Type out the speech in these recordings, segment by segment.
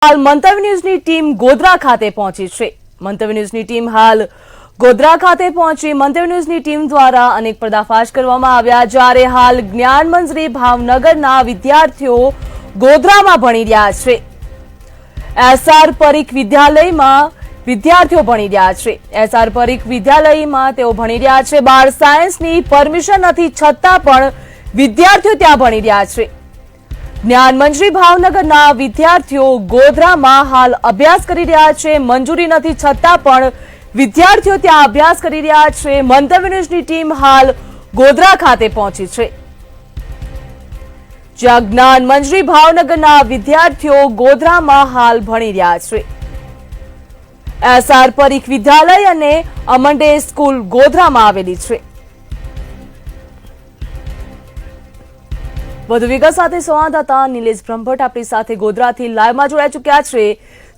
હાલ મંતવ્ય ન્યૂઝની ટીમ ગોધરા ખાતે પહોંચી છે। મંતવ્ય ન્યૂઝની ટીમ હાલ ગોધરા ખાતે પહોંચી મંતવ્ય ન્યૂઝની ટીમ દ્વારા અનેક પર્દાફાશ કરવામાં આવ્યા, જ્યારે હાલ જ્ઞાન મંજરી ભાવનગરના વિદ્યાર્થીઓ ગોધરામાં ભણી રહ્યા છે। એસઆર પરીખ વિદ્યાલયમાં વિદ્યાર્થીઓ ભણી રહ્યા છે। એસઆર પરીખ વિદ્યાલયમાં તેઓ ભણી રહ્યા છે। બાર સાયન્સની પરમિશન નથી છતાં પણ વિદ્યાર્થીઓ ત્યાં ભણી રહ્યા છે। જ્ઞાન મંજરી ભાવનગરના વિદ્યાર્થીઓ ગોધરામાં હાલ અભ્યાસ કરી રહ્યા છે। મંજૂરી નથી છતાં પણ વિદ્યાર્થીઓ ત્યાં અભ્યાસ કરી રહ્યા છે। મંતવ્ય ન્યૂઝની ટીમ હાલ ગોધરા ખાતે પહોંચી છે, જ્યાં જ્ઞાન મંજરી ભાવનગરના વિદ્યાર્થીઓ ગોધરામાં હાલ ભણી રહ્યા છે। એસઆર પરીખ વિદ્યાલય અને અમંડે સ્કૂલ ગોધરામાં આવેલી છે। વધુ વિગત સાથે સંવાદદાતા નિલેશ બ્રહ્મભટ્ટ આપણી સાથે ગોધરાથી લાઈવમાં જોડાઈ ચૂક્યા છે।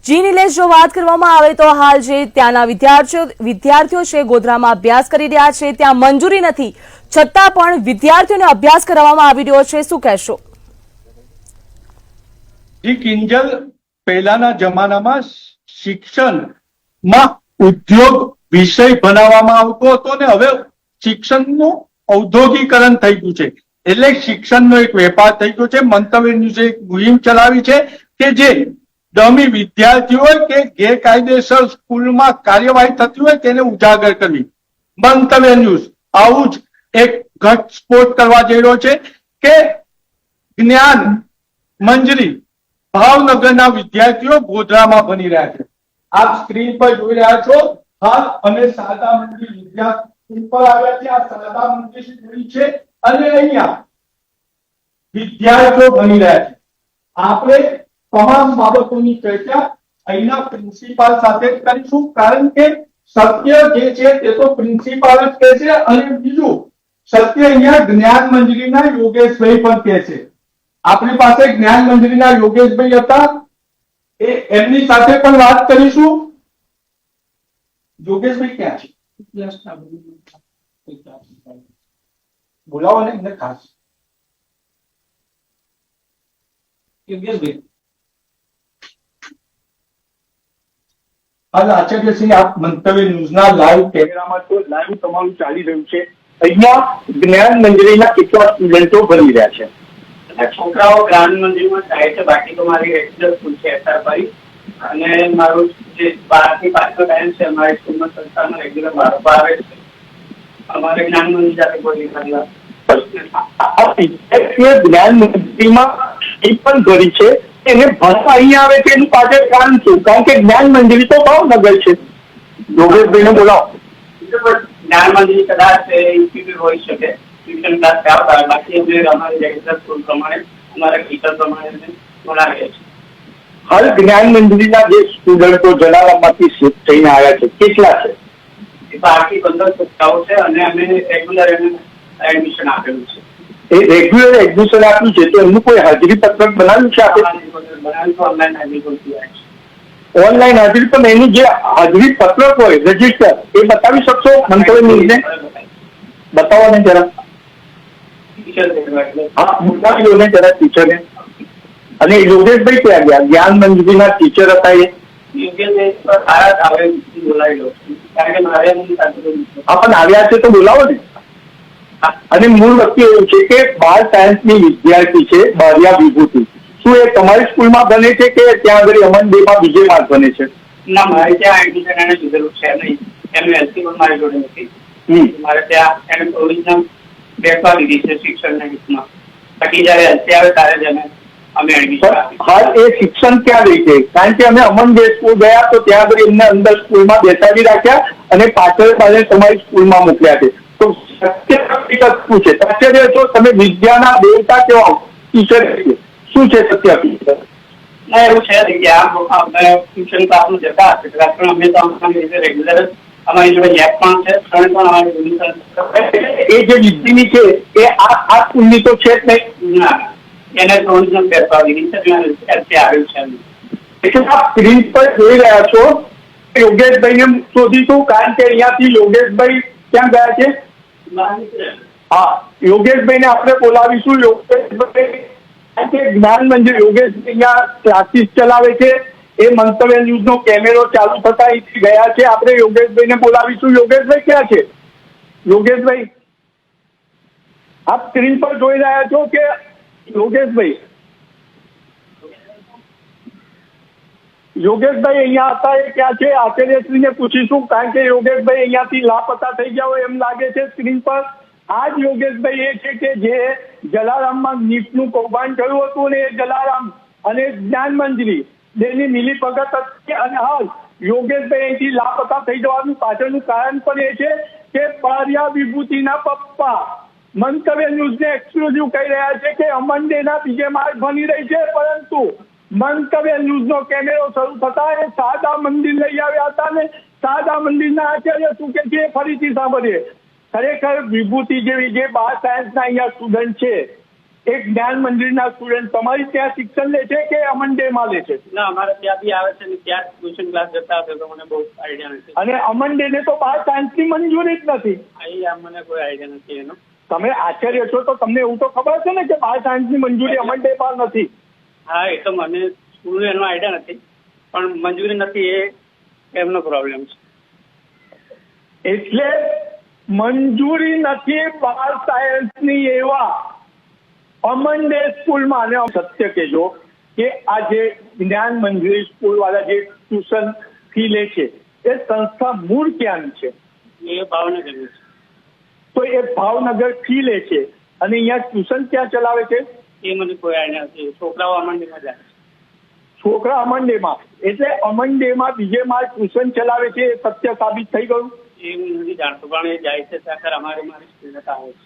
જી નિલેશ, જો વાત કરવામાં આવે તો હાલ જે ત્યાંના વિદ્યાર્થીઓ છે ગોધરામાં અભ્યાસ કરી રહ્યા છે, ત્યાં મંજૂરી નથી છતાં પણ વિદ્યાર્થીઓને અભ્યાસ કરાવવામાં આવી રહ્યો છે, શું કહેશો? જી કિંજલ, પહેલાના જમાનામાં શિક્ષણમાં ઉદ્યોગ વિષય ભણાવવામાં આવતો હતો ને હવે શિક્ષણનું ઔદ્યોગિકરણ થઈ ગયું છે, એટલે શિક્ષણનો એક વેપાર થઈ ગયો છે। મંતવ્ય ન્યૂઝે એક મુહિમ ચલાવી છે કે જે ડમી વિદ્યાર્થીઓ હોય કે ગેરકાયદેસર સ્કૂલમાં કાર્યવાહી થતી હોય તેને ઉજાગર કરવી। મંતવ્ય ન્યૂઝ આવું જ એક ઘટસ્ફોટ કરવા જઈ રહ્યો છે કે જ્ઞાન મંજરી ભાવનગરના વિદ્યાર્થીઓ ગોધરામાં ભણી રહ્યા છે। આપ સ્ક્રીન પર જોઈ રહ્યા છો, હાલ અમે શારદા મંદિર વિદ્યાર્થી પર આવ્યા છીએ। આ શારદા મંદિર સ્કૂલ છે અને અહીંયા વિદ્યાર્થીઓ ભણી રહ્યા છે। આપણે તમામ બાબતોની ચર્ચા અહીંના પ્રિન્સિપાલ સાથે કરીશું, કારણ કે સત્ય જે છે તે તો પ્રિન્સિપાલ જ કહે છે અને બીજું સત્ય અહીંયા જ્ઞાન મંજરીના યોગેશભાઈ પણ કહે છે। આપણી પાસે જ્ઞાન મંજરીના યોગેશભાઈ હતા, એમની સાથે પણ વાત કરીશું। યોગેશભાઈ ક્યાં છે? બોલાવો ને એમને ખાસ। યોગેશભાઈ, હાલ આચાર્યસિંહ આપ મંતવ્ય ન્યૂઝના લાઈવ કેમેરામાં તો લાઈવ તમારું ચાલી રહ્યું છે। અહીંયા જ્ઞાન મંજરીના કેટલા સ્ટુડન્ટો ભણી રહ્યા છે? છોકરાઓ જ્ઞાન મંજરીમાં થાય છે, બાકી તો મારી રેગ્યુલર સ્કૂલ છે એસઆર પરીખ, અને મારું જે 12 થી 5 નો ટાઈમ છે અમારી સ્કૂલમાં સંસ્થામાં રેગ્યુલર બાળકો આવે છે। અમારે જ્ઞાન મંજરી સાથે કોઈ જ્ઞાન મંજરીમાં એ પણ ભરી છે, એને ભણવા અહીંયા આવે છે એનું પાછળ કારણ શું? કારણ કે જ્ઞાન મંજરી તો ભાવનગર છે। યોગેશભાઈને બોલાવો। જ્ઞાન મંજરી કદાચ ઇન્સ્ટિટ્યૂટ હોઈ શકે, ટ્યુશન ક્લાસ કરાવતા, બાકી અમે અમારી રેગ્યુલર સ્કૂલ પ્રમાણે અમારા ટીચર પ્રમાણે ભણાવીએ છીએ। હાલ જ્ઞાન મંજરીના જે સ્ટુડન્ટો જલારામમાંથી શિફ્ટ થઈને આવ્યા છે કેટલા છે? 12 થી 15 છોકરાઓ છે અને અમે રેગ્યુલર એડમિશન આપેલું છે। એ રેગ્યુલર એડમિશન આપ્યું છે તો એમનું કોઈ હાજરી પત્રક બનાવ્યું છે? ઓનલાઈન હાજરી પૂરતી આવે છે। ઓનલાઈન હાજરી, પણ એનું જે હાજરી પત્રક હોય રજીસ્ટર એ બતાવી શકશો મંતવ્ય ન્યૂઝને? બતાવો ને જરા। હા, બતાવી લો ને જરા ટીચરને। અને યોગેશભાઈ ક્યાં ગયા? જ્ઞાન મંજરીના ટીચર હતા એ? હા, પણ આવ્યા છે તો બોલાવો ને। અને મૂળ વસ્તુ એવું છે કે 12 સાયન્સની વિદ્યાર્થી છે બારિયા વિભૂતિ, શું એ તમારી સ્કૂલમાં બને છે કે ત્યાં આગળ અમનદેમાં બીજે માર્ગ બને છે? ના, મારે ત્યાં એડમિશન એને લીધેલું છે નહીં, એમનું એલસી પણ મારી જોડે નથી। મારે ત્યાં એને પ્રોવિઝનલ બેસવા લીધી છે શિક્ષણના હિતમાં, બાકી જયારે એલસી આવે ત્યારે જ અમે એડમિશન આપી। હાલ એ શિક્ષણ ક્યાં ગઈ છે? કારણ કે અમે અમનદે સ્કૂલ ગયા તો ત્યાં આગળ એમને અંદર સ્કૂલમાં બેસાડી રાખ્યા અને પાછળ તમારી સ્કૂલમાં મોકલ્યા છે, તો સત્ય હકીકત શું છે? સત્ય છો તમે વિદ્યાના દેવતા કેવા ટીચર છે, શું છે સત્ય હકીકત? ના, એવું છે કે અમે ટ્યુશન ક્લાસમાં જતા હતા પણ અમે તો અમારી રીતે રેગ્યુલર અમારી જોડે લેબ પણ છે, પણ અમારી એ જે વિદ્યાની છે એ આ સ્કૂલની તો છે જ નહીં? ના, એને પ્રોવિઝનલ બેસવા દીધી છે, આવ્યું છે। એટલે આપ સ્ક્રીન પર જોઈ રહ્યા છો યોગેશભાઈને શોધીશું, કારણ કે અહીંયાથી યોગેશભાઈ ક્યાં ગયા છે? હા, યોગેશભાઈને આપણે બોલાવીશું। યોગેશભાઈ જ્ઞાન મંજરી યોગેશ અહીંયા ક્લાસીસ ચલાવે છે, એ મંતવ્ય ન્યૂઝનો કેમેરો ચાલુ થતા અહીંથી ગયા છે. આપણે યોગેશભાઈને બોલાવીશું. યોગેશભાઈ ક્યાં છે? યોગેશભાઈ, આપ સ્ક્રીન પર જોઈ રહ્યા છો કે યોગેશભાઈ? યોગેશભાઈ અહીંયા હતા એ ક્યાં છે? આચાર્યશ્રીને પૂછીશું, કારણ કે યોગેશભાઈ અહીંયાથી લાપતા થઈ ગયા હોય એમ લાગે છે સ્ક્રીન પર. આ જ યોગેશભાઈ એ છે કે જે જલારામમાં નીટનું કૌભાંડ થયું હતું ને એ જલારામ અને જ્ઞાન મંજરી બેની મિલીભગત હતી. અને હાલ યોગેશભાઈ અહીંથી લાપતા થઈ જવાનું પાછળનું કારણ પણ એ છે કે બારિયા વિભૂતિના પપ્પા મંતવ્ય ન્યૂઝને એક્સક્લુઝિવ કહી રહ્યા છે કે અમન ડેના બીજે માર્ગ બની રહી છે, પરંતુ મંતવ્ય ન્યૂઝનો કેમેરો શરૂ થતા એ શારદા મંદિર લઈ આવ્યા હતા ને શારદા મંદિરના આચાર્ય શું કે છે ફરીથી સાંભળીએ. ખરેખર વિભૂતિ જેવી જે 12 સાયન્સના અહીંયા સ્ટુડન્ટ છે એ જ્ઞાન મંદિરના સ્ટુડન્ટ તમારી ત્યાં શિક્ષણ લે છે કે અમન ડેમાં લે છે? ના, અમારે ત્યાં બી આવે છે ને ત્યાં ટ્યુશન ક્લાસ જતા હશે તો મને બહુ આઈડિયા નથી. અને અમન ડેને તો 12 સાયન્સની મંજૂરી જ નથી. અહીં મને કોઈ આઈડિયા નથી એનો. તમે આચાર્ય છો તો તમને એવું તો ખબર છે ને કે 12 સાયન્સની મંજૂરી અમન ડે પર નથી? હા, એ તો મને સ્કૂલનો એનો આઈડિયા નથી, પણ મંજૂરી નથી એ એમનો પ્રોબ્લેમ છે. એટલે મંજૂરી નથી 12 સાયન્સની એવા અમન ડે સ્કૂલમાં. અને સત્ય કહેજો કે આ જે જ્ઞાન મંજૂરી સ્કૂલ વાળા જે ટ્યુશન ફી લે છે એ સંસ્થા મૂળ ક્યાંની છે? એ ભાવનગરની છે. તો એ ભાવનગર ફી લે છે અને અહીંયા ટ્યુશન ક્યાં ચલાવે છે? એ મને કોઈ આઈડિયા નથી. છોકરાઓ અમંડીમાં જાય છે. છોકરા અમન ડેમાં, એટલે અમન ડેમાં બીજે માળ ટ્યુશન ચલાવે છે એ સત્ય સાબિત થઈ ગયું? એ હું નથી જાણતો, પણ એ જાય છે ત્યાં મારી સ્કૂલ આવે છે.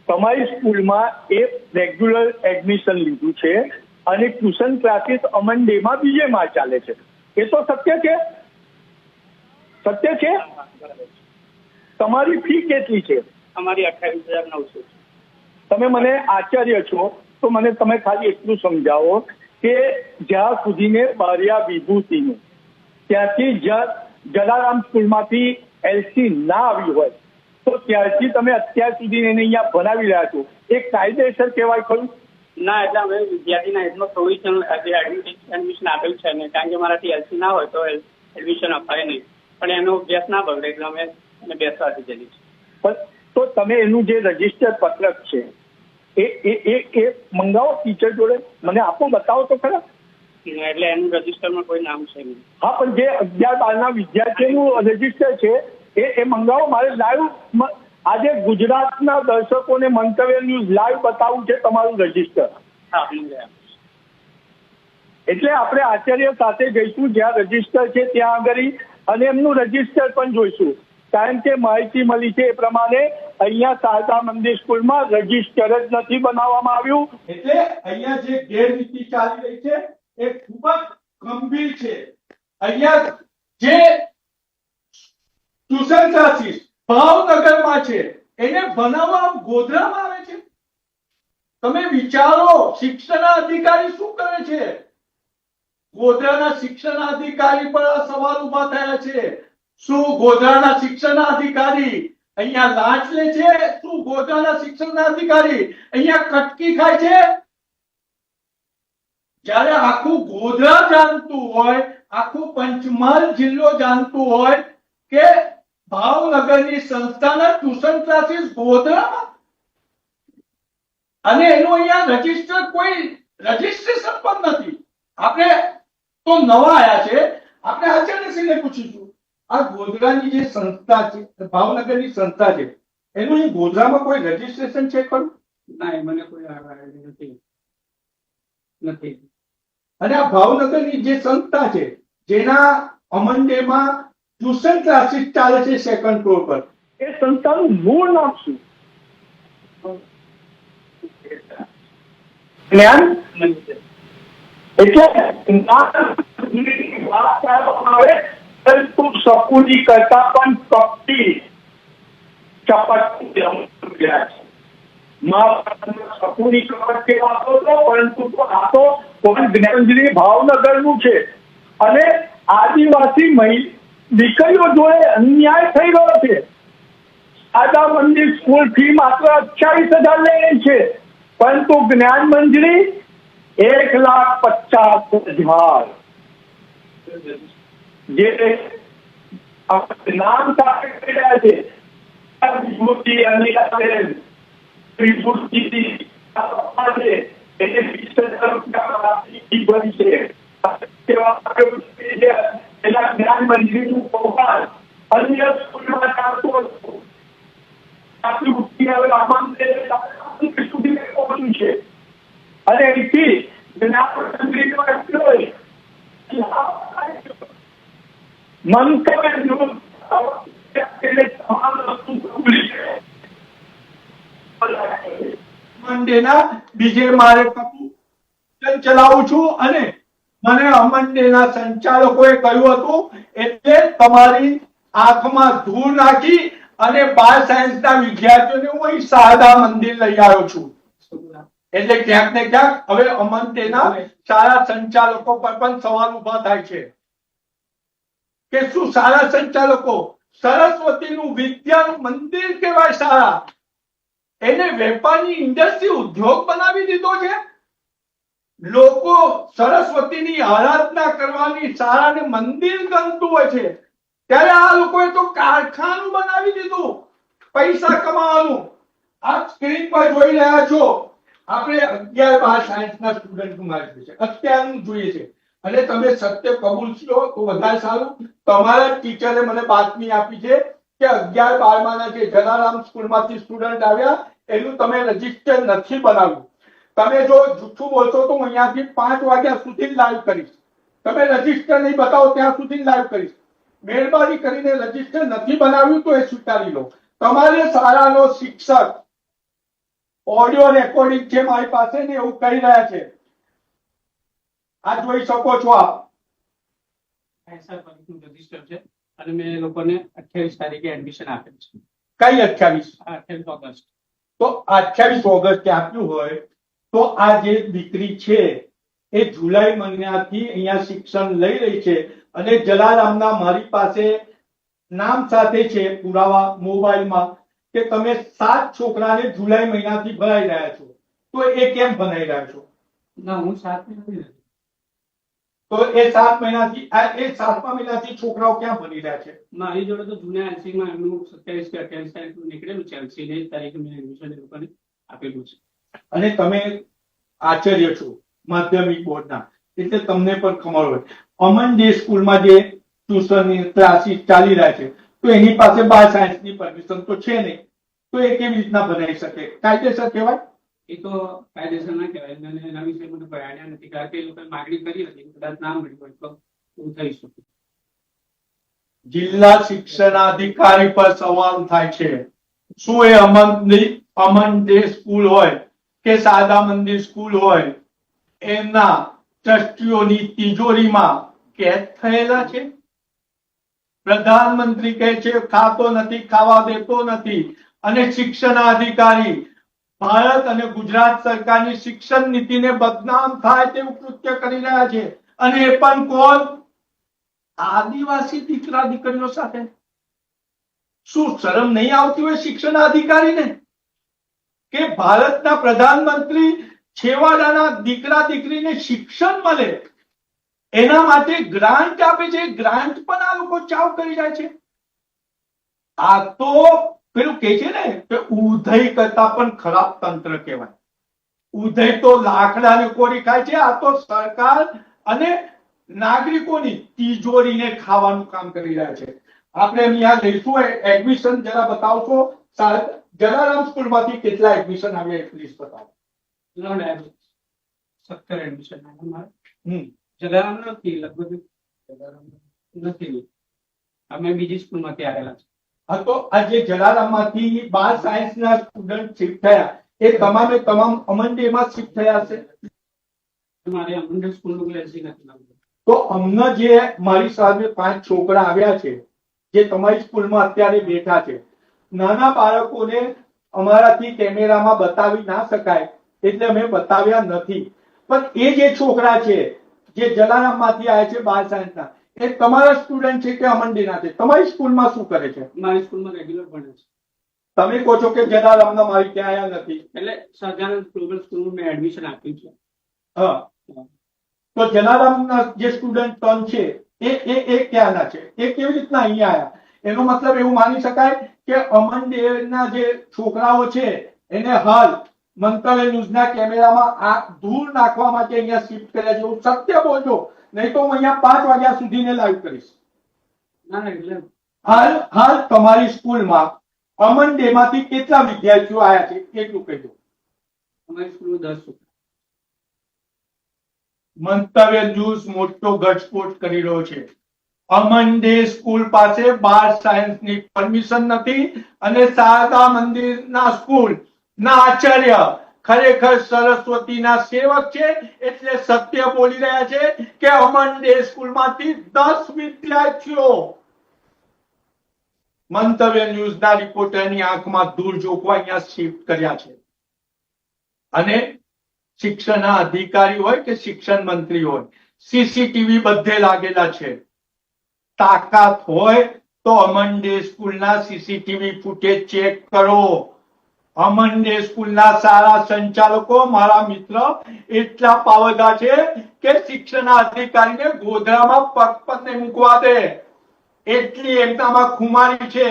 તમારી સ્કૂલમાં એ રેગ્યુલર એડમિશન લીધું છે અને ટ્યુશન ક્લાસીસ અમન ડેમાં બીજે માળ ચાલે છે. એ તો સત્ય છે? સત્ય છે? તમારી ફી કેટલી છે? અમારી 28,900 છે. તમે મને આચાર્ય છો તો મને તમે ખાલી એટલું સમજાવો કે જ્યાં સુધીને બારિયા વિભૂતિનું ત્યાંથી જલારામ સ્કૂલમાંથી એલસી ના આવી હોય તો ત્યારથી તમે અત્યાર સુધી એને અહીંયા ભણાવી રહ્યા છો, એ કાયદેસર કહેવાય ખરું? ના, એટલે અમે વિદ્યાર્થીના હિતમાં પ્રોવિઝનલ એડમિશન આપેલું છે ને, કારણ કે મારાથી એલસી ના હોય તો એડમિશન અપાય નહીં, પણ એનો અભ્યાસ ના બગડે એટલે અમે એને બેસવા દીધેલી છે. તો તમે એનું જે રજીસ્ટર પત્રક છે એ મંગાવો ટીચર જોડે, મને આપો, બતાવો તો ખરા. એટલે એનું રજીસ્ટરમાં કોઈ નામ છે નહીં. હા, પણ જે 11-12 વિદ્યાર્થીનું રજીસ્ટર છે એ મંગાવો. મારે લાઈવ આજે ગુજરાતના દર્શકોને મંતવ્ય ન્યૂઝ લાઈવ બતાવવું છે તમારું રજીસ્ટર. હા, મંગાવ્યા. એટલે આપણે આચાર્ય સાથે જઈશું જ્યાં રજીસ્ટર છે ત્યાં આગળ અને એમનું રજીસ્ટર પણ જોઈશું, કારણ કે માહિતી મળી છે એ પ્રમાણે અહીંયા શારદા મંદિર સ્કૂલમાં રજીસ્ટર જ નથી બનાવવામાં આવ્યું. એટલે અહીંયા જે ગેરરીતિ ચાલી રહી છે એ ખૂબ જ ગંભીર છે. અહીંયા જે ટ્યુશન ક્લાસીસ ભાવનગરમાં છે એને બનાવવા ગોધરામાં આવે છે. તમે વિચારો શિક્ષણ અધિકારી શું કરે છે? ગોધરાના શિક્ષણ અધિકારી પર આ સવાલ ઉભા થયા છે. શું ગોધરાના શિક્ષણ અધિકારી અહીંયા લાંચ લે છે? શું ગોધરાના શિક્ષણ અધિકારી અહીંયા કટકી ખાય છે? જ્યારે આખું ગોધરા જાણતું હોય, આખું પંચમહાલ જિલ્લો જાણતું હોય કે ભાવનગરની સંસ્થાના ટ્યુશન ક્લાસીસ ગોધરામાં અને એનું અહીંયા રજીસ્ટર કોઈ રજીસ્ટ્રેશન પણ નથી. આપણે તો નવા આયા છે, આપણે આચાર્યશ્રીને પૂછીશું આ ગોધરાની જે સંસ્થા છે, ભાવનગરની સંસ્થા છે, એનું અહીં ગોધરામાં કોઈ રજીસ્ટ્રેશન છે ખરું? ના, મને કોઈ નથી. અને આ ભાવનગરની જે સંસ્થા છે જેના અમન ડેમાં ટ્યુશન ક્લાસીસ ચાલે છે સેકન્ડ ફ્લોર પર, એ સંસ્થાનું મૂળ નામ શું? જ્ઞાન મંદિર. એટલે શકુની કરતા પણ કપટી ચપટી શકુની કપટ કહેવાતો હતો, પરંતુ આ તો જ્ઞાનંજલી ભાવનગરનું છે અને આદિવાસી દીકરીઓ જોડે અન્યાય થઈ રહ્યો છે. શારદા મંદિર સ્કૂલ ફી માત્ર 28,000 લે છે, પરંતુ જ્ઞાન મંજરી 1,50,000. જે નામ સાથે કર્યા છે વિભૂતિ અનિલાબેન ત્રિભૂતિ એને 20,000 રૂપિયા ફી ભરી છે. એના જ્ઞાન મંત્રીનું કૌભાંડ અન્ય સ્કૂલમાં ચાલતું હતું. આટલું રૂપિયા હવે આમાં સુધી પહોંચ્યું છે અને એથી જ્ઞાન મંત્રીનો એમ્પ્લોય મંતવ્ય તમામ વસ્તુ ભૂલી છે. અમન બીજે મારે ચલાવું છું અને મને અમન ડેના સંચાલકોએ કહ્યું હતું એટલે તમારી આંખમાં ધૂળ નાખી અને બાર સાયન્સના વિદ્યાર્થીઓને હું અહીં શારદા મંદિર લઈ આવ્યો છું. એટલે ક્યાંક ને ક્યાંક હવે અમન ડેના શાળા સંચાલકો પર પણ સવાલ ઉભા થાય છે કે શું શાળા સંચાલકો સરસ્વતીનું વિદ્યાનું મંદિર કહેવાય શાળા એને વેપારની ઇન્ડસ્ટ્રી ઉદ્યોગ બનાવી દીધો છે. લોકો સરસ્વતીની આરાધના કરવાની શાળાને મંદિર ગમતું હોય છે ત્યારે આ લોકોએ તો કારખાનું બનાવી દીધું પૈસા કમાવાનું. આ સ્ક્રીન પર જોઈ રહ્યા છો આપણે 11-12 સાયન્સના સ્ટુડન્ટનું માર્ક છે અત્યારનું જોઈએ છે અને તમે સત્ય કબૂલશો તો વધારે સારું. તમારા ટીચરે મને બાતમી આપી છે કે 11-12 જે જલારામ સ્કૂલમાંથી સ્ટુડન્ટ આવ્યા એનું તમે રજીસ્ટર નથી બનાવ્યું. તમે જો જૂઠું બોલશો તો હું અહીંયાથી 5 વાગ્યા સુધી લાઈવ કરીશ. તમે રજીસ્ટર નહીં બતાવો ત્યાં સુધી લાઈવ કરીશ. મહેરબાની કરીને રજીસ્ટર નથી બનાવ્યું તો એ સ્વીકારી લો. તમારે શાળાનો શિક્ષક ઓડિયો રેકોર્ડિંગ છે મારી પાસે ને એવું કહી રહ્યા છે. આ જોઈ શકો છો આપ. રજીસ્ટર છે અને મેં એ લોકોને 28 તારીખે એડમિશન આપેલ છે. કઈ 28? 28 ઓગસ્ટ. તો 28 ઓગસ્ટે આપ્યું હોય તો આ જે દીકરી છે એ જુલાઈ મહિનાથી અહીંયા શિક્ષણ લઈ રહી છે અને જલારામના મારી પાસે નામ સાથે છે પુરાવા મોબાઈલમાં કે તમે 7 છોકરાને જુલાઈ મહિનાથી ભણાઈ રહ્યા છો તો એ કેમ ભણાઈ રહ્યા છો? ના, હું 7 મહિનાથી નથી. તો એ 7 મહિનાથી એ 7મા મહિનાથી છોકરાઓ ક્યાં ભણી રહ્યા છે? મારી જોડે તો જૂના એલસી માં એમનું 27 કે 28 તારીખનું નીકળેલું છે. એલસી ને તારીખે મેં એડમિશન એ લોકોને આપેલું છે. અને તમે આચાર્ય છો માધ્યમિક બોર્ડના એટલે તમને પણ ખબર હોય અમન જે સ્કૂલમાં જે ટ્યુશન ક્લાસીસ ચાલી રહ્યા છે તો એની પાસે 12 સાયન્સની પરમિશન તો છે નહીં તો એ કેવી રીતના બનાવી શકે? કાયદેસર કહેવાય? એ તો કાયદેસર ના કહેવાય અને એના વિશે મને કોઈ આઈડિયા નથી કારણ કે એ લોકોએ માગણી કરી હતી કદાચ ના મળી હોય તો એવું થઈ શકે. જિલ્લા શિક્ષણાધિકારી પર સવાલ થાય છે શું એ અમન જે સ્કૂલ હોય કે શારદા મંદિર સ્કૂલ હોય એમના ટ્રસ્ટીઓની તિજોરીમાં કેદ થયેલા છે? પ્રધાનમંત્રી કહે છે ખાતો નથી, ખાવા દેતો નથી અને શિક્ષણાધિકારી ભારત અને ગુજરાત સરકારની શિક્ષણ નીતિને બદનામ થાય તેવું કૃત્ય કરી રહ્યા છે અને એ પણ કોણ? આદિવાસી દીકરા દીકરીઓ સાથે. શું શરમ નહીં આવતી હોય શિક્ષણાધિકારીને કે ભારતના પ્રધાનમંત્રી છેવાડાના દીકરા દીકરીને શિક્ષણ મળે એના માટે ગ્રાન્ટ આપે છે. ગ્રાન્ટ પણ આ લોકો ચાવ કરી જાય છે. આ તો પેલું કે છે ને કે ઉદય કરતા પણ ખરાબ તંત્ર કહેવાય. ઉદય તો લાકડાને કોરી ખાય છે, આ તો સરકાર અને નાગરિકોની તિજોરીને ખાવાનું કામ કરી રહ્યા છે. આપણે અહીંયા લઈશું એડમિશન જરા બતાવશો. જલારામ સ્કૂલમાંથી કેટલા એડમિશન આવ્યા એ લિસ્ટ બતાવો. 17 એડમિશન આવ્યા મારે. જલારામ નથી, લગભગ નથી. અમે બીજી સ્કૂલમાંથી આવેલા છે. હા, તો આ જે જલારામમાંથી 12 સાયન્સના સ્ટુડન્ટ શિફ્ટ થયા એ તમામે તમામ અમનડેમાં શિફ્ટ થયા છે. મારે અમનડે સ્કૂલનું એલસી નથી લાગતું. તો અમને જે મારી સામે 5 છોકરા આવ્યા છે જે તમારી સ્કૂલમાં અત્યારે બેઠા છે, નાના બાળકોને અમારાથી કેમેરામાં બતાવી ના શકાય એટલે અમે બતાવ્યા નથી. પણ એ જે છોકરા છે જે જલારામમાંથી આવ્યા છે 12 સાયન્સના એ તમારા સ્ટુડન્ટ છે કે અમનડેના છે? તમારી સ્કૂલમાં શું કરે છે? મારી સ્કૂલમાં રેગ્યુલર ભણે છે. તમે કહો છો કે જલારામના મારી ત્યાં આવ્યા નથી. એટલે સહજાનંદ ગ્લોબલ સ્કૂલમાં મેં એડમિશન આપ્યું છે. હા, તો જલારામના જે સ્ટુડન્ટ 3 છે એ ક્યાંના છે, એ કેવી રીતના અહીંયા આવ્યા? એનો મતલબ એવું માની શકાય કે અમન ડેના જે છોકરાઓ છે એને હાલ મંતવ્ય ન્યૂઝના કેમેરામાં આ ધૂળ નાખવા માટે અહીંયા શિફ્ટ કર્યા છે. એવું સત્ય બોલજો, નહીં તો હું અહીંયા 5 વાગ્યા સુધીને લાઈવ કરીશ. ના ના એટલે હાલ તમારી સ્કૂલમાં અમન ડે માંથી કેટલા વિદ્યાર્થીઓ આવ્યા છે એટલું કહેજો. અમારી સ્કૂલમાં 10 છોકરા. મંતવ્ય ન્યૂઝ મોટો ઘટસ્ફોટ કરી રહ્યો છે. અમન ડે સ્કૂલ પાસે 12 સાયન્સની પરમિશન નથી અને શારદા મંદિરના સ્કૂલ ના આચાર્ય ખરેખર સરસ્વતીના સેવક છે, એટલે સત્ય બોલી રહ્યા છે કે અમન ડે સ્કૂલમાંથી 10 વિદ્યાર્થીઓ મંતવ્ય ન્યૂઝના રિપોર્ટરની આંખમાં ધૂળ ઝોકવા અહીંયા શિફ્ટ કર્યા છે. અને શિક્ષણના અધિકારી હોય કે શિક્ષણ મંત્રી હોય, સીસીટીવી બધે લાગેલા છે. તાકાત હોય તો અમન ડે સ્કૂલના સીસીટીવી ફૂટેજ ચેક કરો. અમન ડે સ્કૂલના સારા સંચાલકો મારા મિત્ર એટલા પાવરદાર છે કે શિક્ષણના અધિકારીને ગોધરામાં પગ પર નહીં મૂકવા દે, એટલી એમનામાં ખુમારી છે.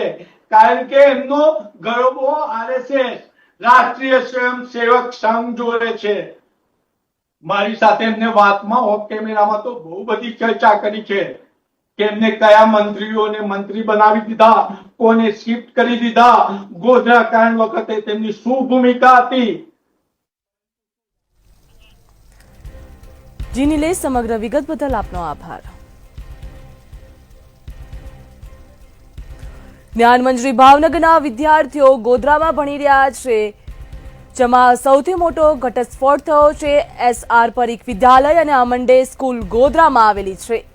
કારણ કે એમનો ગરબો આરએસએસ રાષ્ટ્રીય સ્વયંસેવક સંઘ જોડે છે. મારી સાથે એમને વાતમાં ઓફ કેમેરામાં તો બહુ બધી ચર્ચા કરી છે કે એમને કયા મંત્રીઓને મંત્રી બનાવી દીધા, કોને શિફ્ટ કરી દીધા, ગોધરા કાંડ વખતે તેમની શું ભૂમિકા હતી. જી નિલેશ, સમગ્ર વિગત બદલ આપનો આભાર. જ્ઞાનમંજરી ભાવનગરના વિદ્યાર્થીઓ ગોધરામાં ભણી રહ્યા છે, જેમાં સૌથી મોટો ઘટસ્ફોટ થયો છે. SR પરીખ વિદ્યાલય અને અમન ડે સ્કૂલ ગોધરામાં આવેલી છે.